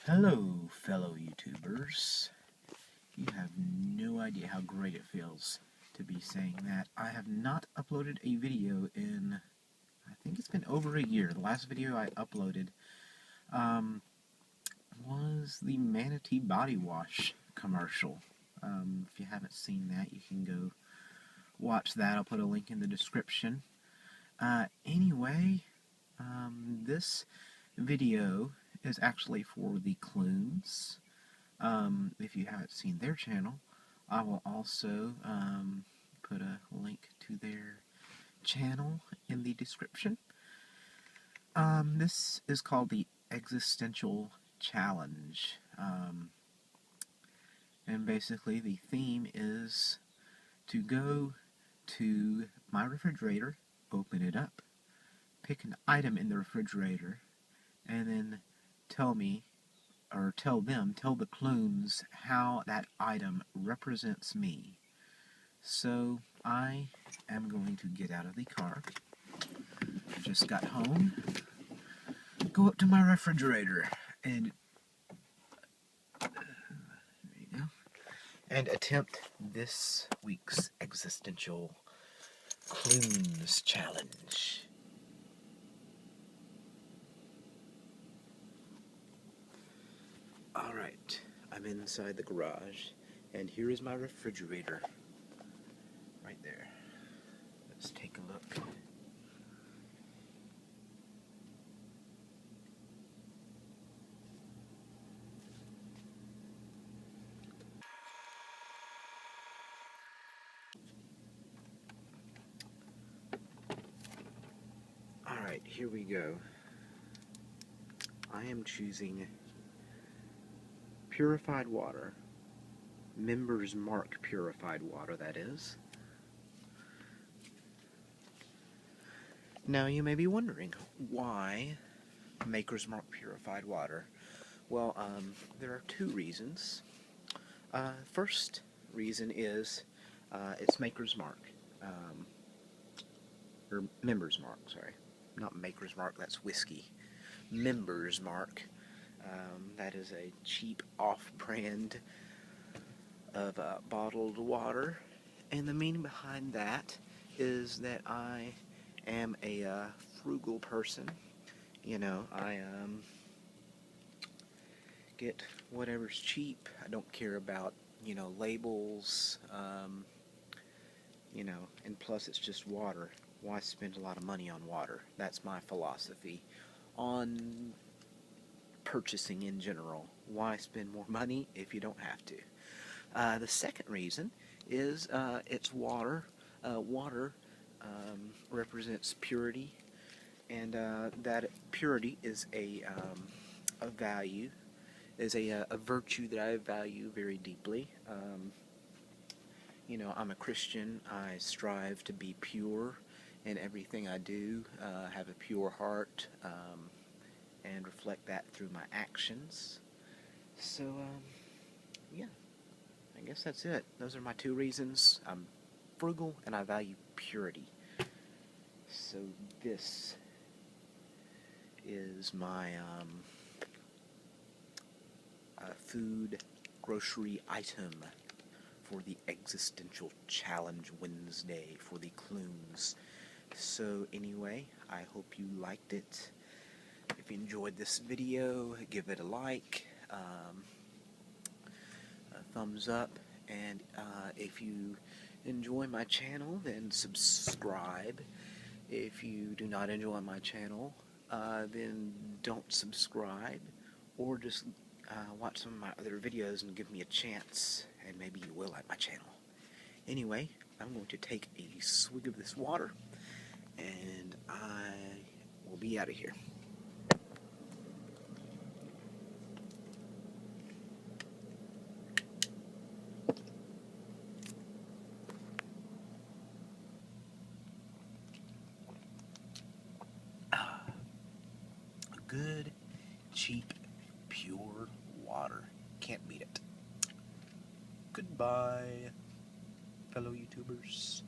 Hello, fellow YouTubers. You have no idea how great it feels to be saying that. I have not uploaded a video in, I think it's been over a year. The last video I uploaded was the Manatee Body Wash commercial. If you haven't seen that, you can go watch that. I'll put a link in the description. Anyway, this video is actually for the Kloons. If you haven't seen their channel, I will also put a link to their channel in the description. This is called the Existential Challenge. And basically the theme is to go to my refrigerator, open it up, pick an item in the refrigerator, and then tell the Kloons how that item represents me. So I am going to get out of the car. I just got home, go up to my refrigerator, and there you go, and attempt this week's Existential Kloons Challenge. Alright, I'm inside the garage, and here is my refrigerator. Right there. Let's take a look. Alright, here we go. I am choosing purified water. Members Mark purified water, that is. Now you may be wondering, why Maker's Mark purified water? Well, there are two reasons. First reason is it's Maker's Mark. Or Members Mark, sorry. Not Maker's Mark, that's whiskey. Members Mark. That is a cheap off-brand of bottled water. And the meaning behind that is that I am a frugal person. You know, I get whatever's cheap. I don't care about, labels, and plus it's just water. Why spend a lot of money on water? That's my philosophy on purchasing in general. Why spend more money if you don't have to? The second reason is it's water. Water represents purity, and that purity is a value, is a virtue that I value very deeply. I'm a Christian. I strive to be pure in everything I do, have a pure heart, and reflect that through my actions. So, yeah, I guess that's it. Those are my two reasons. I'm frugal and I value purity. So this is my food grocery item for the Existential Challenge Wednesday for the Kloons. So anyway, I hope you liked it. If you enjoyed this video, give it a like, a thumbs up, and if you enjoy my channel, then subscribe. If you do not enjoy my channel, then don't subscribe, or just watch some of my other videos and give me a chance, and maybe you will like my channel. Anyway, I'm going to take a swig of this water, and I will be out of here. Good, cheap, pure water. Can't beat it. Goodbye, fellow YouTubers.